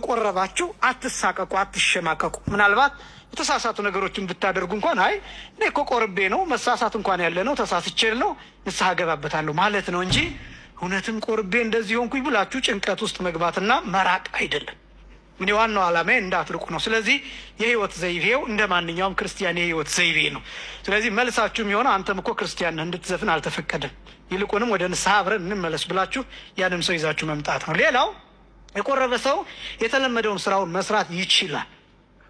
በቆረባችሁ አትሳቀቁ፣ አትሸማቀቁ። ምናልባት የተሳሳቱ ነገሮችን ብታደርጉ እንኳን አይ እኔ እኮ ቆርቤ ነው መሳሳት እንኳን ያለ ነው ተሳስቼ ነው ንስሐ ገባበታለሁ ማለት ነው እንጂ እውነትም ቆርቤ እንደዚህ ሆንኩኝ ብላችሁ ጭንቀት ውስጥ መግባትና መራቅ አይደለም። ምን ዋናው ዓላማ እንዳትርቁ ነው። ስለዚህ የህይወት ዘይቤው እንደ ማንኛውም ክርስቲያን የህይወት ዘይቤ ነው። ስለዚህ መልሳችሁም የሆነ አንተም እኮ ክርስቲያን ነህ እንድትዘፍን አልተፈቀደም፣ ይልቁንም ወደ ንስሐ አብረን እንመለስ ብላችሁ ያንን ሰው ይዛችሁ መምጣት ነው። ሌላው የቆረበ ሰው የተለመደውን ስራውን መስራት ይችላል፣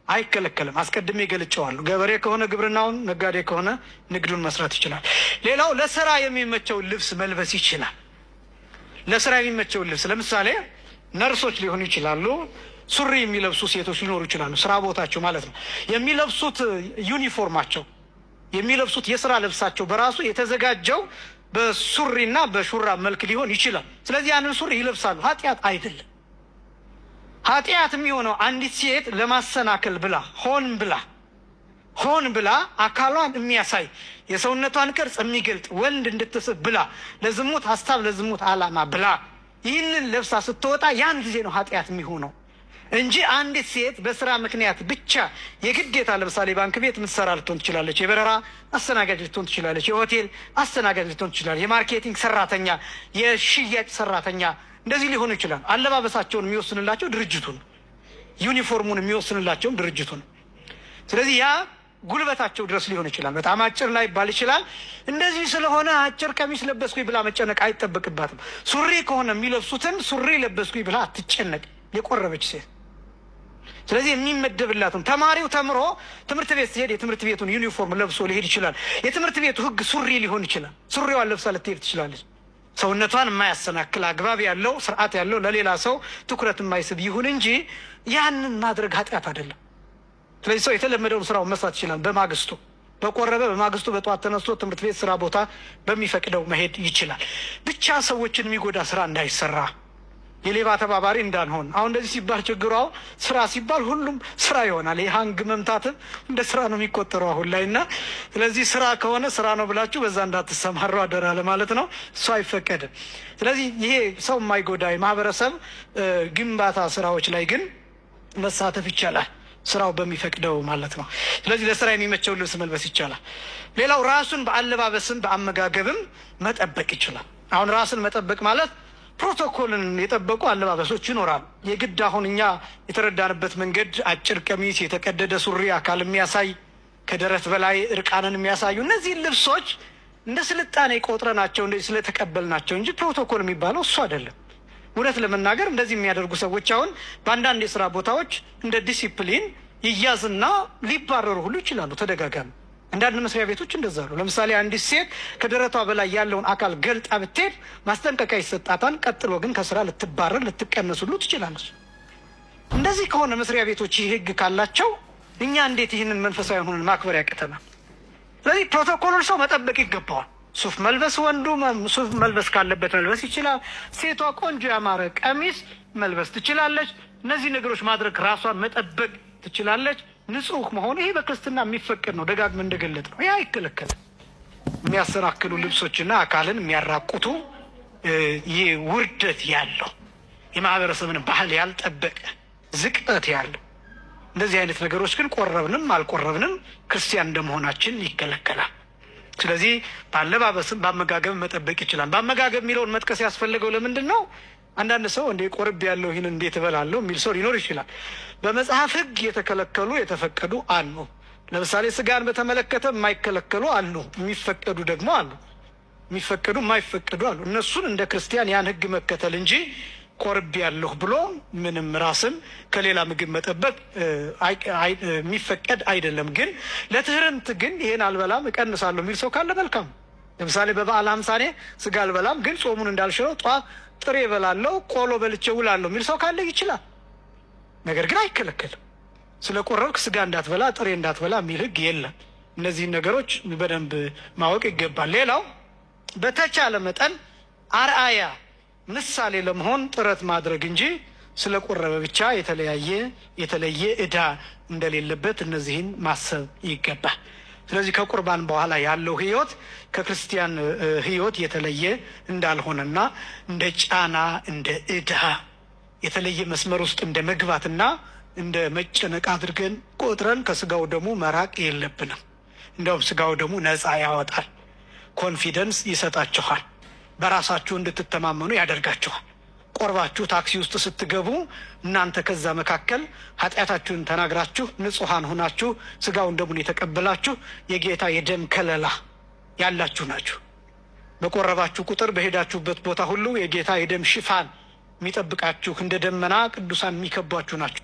አይከለከልም። አስቀድሜ ገልጬዋለሁ። ገበሬ ከሆነ ግብርናውን፣ ነጋዴ ከሆነ ንግዱን መስራት ይችላል። ሌላው ለስራ የሚመቸውን ልብስ መልበስ ይችላል። ለስራ የሚመቸውን ልብስ ለምሳሌ ነርሶች ሊሆኑ ይችላሉ። ሱሪ የሚለብሱ ሴቶች ሊኖሩ ይችላሉ። ስራ ቦታቸው ማለት ነው። የሚለብሱት ዩኒፎርማቸው የሚለብሱት የስራ ልብሳቸው በራሱ የተዘጋጀው በሱሪና በሹራብ መልክ ሊሆን ይችላል። ስለዚህ ያንን ሱሪ ይለብሳሉ። ኃጢአት አይደለም። ኃጢአት የሚሆነው አንዲት ሴት ለማሰናከል ብላ ሆን ብላ አካሏን የሚያሳይ የሰውነቷን ቅርጽ የሚገልጥ ወንድ እንድትስብ ብላ ለዝሙት ሀሳብ ለዝሙት ዓላማ ብላ ይህንን ለብሳ ስትወጣ ያን ጊዜ ነው ኃጢአት የሚሆነው እንጂ አንዲት ሴት በስራ ምክንያት ብቻ የግዴታ ለምሳሌ ባንክ ቤት የምትሰራ ልትሆን ትችላለች፣ የበረራ አስተናጋጅ ልትሆን ትችላለች፣ የሆቴል አስተናጋጅ ልትሆን ትችላለች፣ የማርኬቲንግ ሰራተኛ፣ የሽያጭ ሰራተኛ እንደዚህ ሊሆኑ ይችላል። አለባበሳቸውን የሚወስንላቸው ድርጅቱ ነው። ዩኒፎርሙን የሚወስንላቸውም ድርጅቱ ነው። ስለዚህ ያ ጉልበታቸው ድረስ ሊሆን ይችላል። በጣም አጭር ላይ ይባል ይችላል። እንደዚህ ስለሆነ አጭር ቀሚስ ለበስኩኝ ብላ መጨነቅ አይጠበቅባትም። ሱሪ ከሆነ የሚለብሱትን ሱሪ ለበስኩኝ ብላ አትጨነቅ የቆረበች ሴት። ስለዚህ የሚመደብላትም ተማሪው ተምሮ ትምህርት ቤት ሲሄድ የትምህርት ቤቱን ዩኒፎርም ለብሶ ሊሄድ ይችላል። የትምህርት ቤቱ ሕግ ሱሪ ሊሆን ይችላል። ሱሪዋን ለብሳ ልትሄድ ትችላለች። ሰውነቷን የማያሰናክል አግባብ ያለው ስርዓት ያለው ለሌላ ሰው ትኩረት የማይስብ ይሁን እንጂ ያንን ማድረግ ኃጢአት አይደለም። ስለዚህ ሰው የተለመደውን ስራውን መስራት ይችላል። በማግስቱ በቆረበ በማግስቱ በጠዋት ተነስቶ ትምህርት ቤት ስራ ቦታ በሚፈቅደው መሄድ ይችላል። ብቻ ሰዎችን የሚጎዳ ስራ እንዳይሰራ፣ የሌባ ተባባሪ እንዳንሆን። አሁን እንደዚህ ሲባል ችግሩ አሁን ስራ ሲባል ሁሉም ስራ ይሆናል። የሀንግ መምታትም እንደ ስራ ነው የሚቆጠረው አሁን ላይ እና ስለዚህ ስራ ከሆነ ስራ ነው ብላችሁ በዛ እንዳትሰማሩ አደራ ለማለት ነው። እሱ አይፈቀድም። ስለዚህ ይሄ ሰው የማይጎዳ የማህበረሰብ ግንባታ ስራዎች ላይ ግን መሳተፍ ይቻላል፣ ስራው በሚፈቅደው ማለት ነው። ስለዚህ ለስራ የሚመቸውን ልብስ መልበስ ይቻላል። ሌላው ራሱን በአለባበስም በአመጋገብም መጠበቅ ይችላል። አሁን ራስን መጠበቅ ማለት ፕሮቶኮልን የጠበቁ አለባበሶች ይኖራሉ። የግድ አሁን እኛ የተረዳንበት መንገድ አጭር ቀሚስ፣ የተቀደደ ሱሪ፣ አካል የሚያሳይ ከደረት በላይ እርቃንን የሚያሳዩ እነዚህን ልብሶች እንደ ስልጣኔ ቆጥረናቸው እንደዚህ ስለተቀበልናቸው እንጂ ፕሮቶኮል የሚባለው እሱ አይደለም። እውነት ለመናገር እንደዚህ የሚያደርጉ ሰዎች አሁን በአንዳንድ የስራ ቦታዎች እንደ ዲሲፕሊን ይያዝና ሊባረሩ ሁሉ ይችላሉ። ተደጋጋሚ አንዳንድ መስሪያ ቤቶች እንደዛ ነው። ለምሳሌ አንዲት ሴት ከደረቷ በላይ ያለውን አካል ገልጣ ብትሄድ ማስጠንቀቂያ ይሰጣታል። ቀጥሎ ግን ከስራ ልትባረር ልትቀነስ ሁሉ ትችላለች። እንደዚህ ከሆነ መስሪያ ቤቶች ይህ ህግ ካላቸው እኛ እንዴት ይህንን መንፈሳዊ ሆነን ማክበር ያቅተናል? ስለዚህ ፕሮቶኮሉን ሰው መጠበቅ ይገባዋል። ሱፍ መልበስ ወንዱ ሱፍ መልበስ ካለበት መልበስ ይችላል። ሴቷ ቆንጆ ያማረ ቀሚስ መልበስ ትችላለች። እነዚህ ነገሮች ማድረግ ራሷን መጠበቅ ትችላለች። ንጹህ መሆን ይሄ በክርስትና የሚፈቀድ ነው። ደጋግመን እንደገለጥ ነው። ይህ አይከለከልም። የሚያሰናክሉ ልብሶችና አካልን የሚያራቁቱ ይህ ውርደት ያለው የማህበረሰብን ባህል ያልጠበቀ ዝቅጠት ያለው እንደዚህ አይነት ነገሮች ግን ቆረብንም አልቆረብንም ክርስቲያን እንደመሆናችን ይከለከላል። ስለዚህ በአለባበስም በአመጋገብ መጠበቅ ይችላል። በአመጋገብ የሚለውን መጥቀስ ያስፈለገው ለምንድን ነው? አንዳንድ ሰው እንደ ቆርብ ያለው ይህን እንዴት እበላለሁ የሚል ሰው ሊኖር ይችላል። በመጽሐፍ ሕግ የተከለከሉ የተፈቀዱ አሉ። ለምሳሌ ስጋን በተመለከተ የማይከለከሉ አሉ፣ የሚፈቀዱ ደግሞ አሉ። የሚፈቀዱ የማይፈቀዱ አሉ። እነሱን እንደ ክርስቲያን ያን ሕግ መከተል እንጂ ቆርብ ያለሁ ብሎ ምንም ራስን ከሌላ ምግብ መጠበቅ የሚፈቀድ አይደለም። ግን ለትህርምት ግን ይሄን አልበላም እቀንሳለሁ የሚል ሰው ካለ መልካም። ለምሳሌ በበዓል ሀምሳኔ ስጋ አልበላም ግን ጾሙን እንዳልሽረው ጠዋት ጥሬ እበላለሁ ቆሎ በልቼ ውላለሁ የሚል ሰው ካለ ይችላል። ነገር ግን አይከለከልም። ስለ ቆረብክ ስጋ እንዳትበላ ጥሬ እንዳትበላ የሚል ህግ የለም። እነዚህን ነገሮች በደንብ ማወቅ ይገባል። ሌላው በተቻለ መጠን አርአያ ምሳሌ ለመሆን ጥረት ማድረግ እንጂ ስለ ቆረበ ብቻ የተለየ ዕዳ እንደሌለበት እነዚህን ማሰብ ይገባል። ስለዚህ ከቁርባን በኋላ ያለው ህይወት ከክርስቲያን ህይወት የተለየ እንዳልሆነና እንደ ጫና እንደ ዕዳ የተለየ መስመር ውስጥ እንደ መግባትና እንደ መጨነቅ አድርገን ቆጥረን ከስጋው ደሙ መራቅ የለብንም። እንደውም ስጋው ደሙ ነፃ ያወጣል፣ ኮንፊደንስ ይሰጣችኋል፣ በራሳችሁ እንድትተማመኑ ያደርጋችኋል። ቆርባችሁ ታክሲ ውስጥ ስትገቡ እናንተ ከዛ መካከል ኃጢአታችሁን ተናግራችሁ ንጹሐን ሆናችሁ ስጋውን ደሙን የተቀበላችሁ የጌታ የደም ከለላ ያላችሁ ናችሁ። በቆረባችሁ ቁጥር በሄዳችሁበት ቦታ ሁሉ የጌታ የደም ሽፋን የሚጠብቃችሁ እንደ ደመና ቅዱሳን የሚከቧችሁ ናችሁ።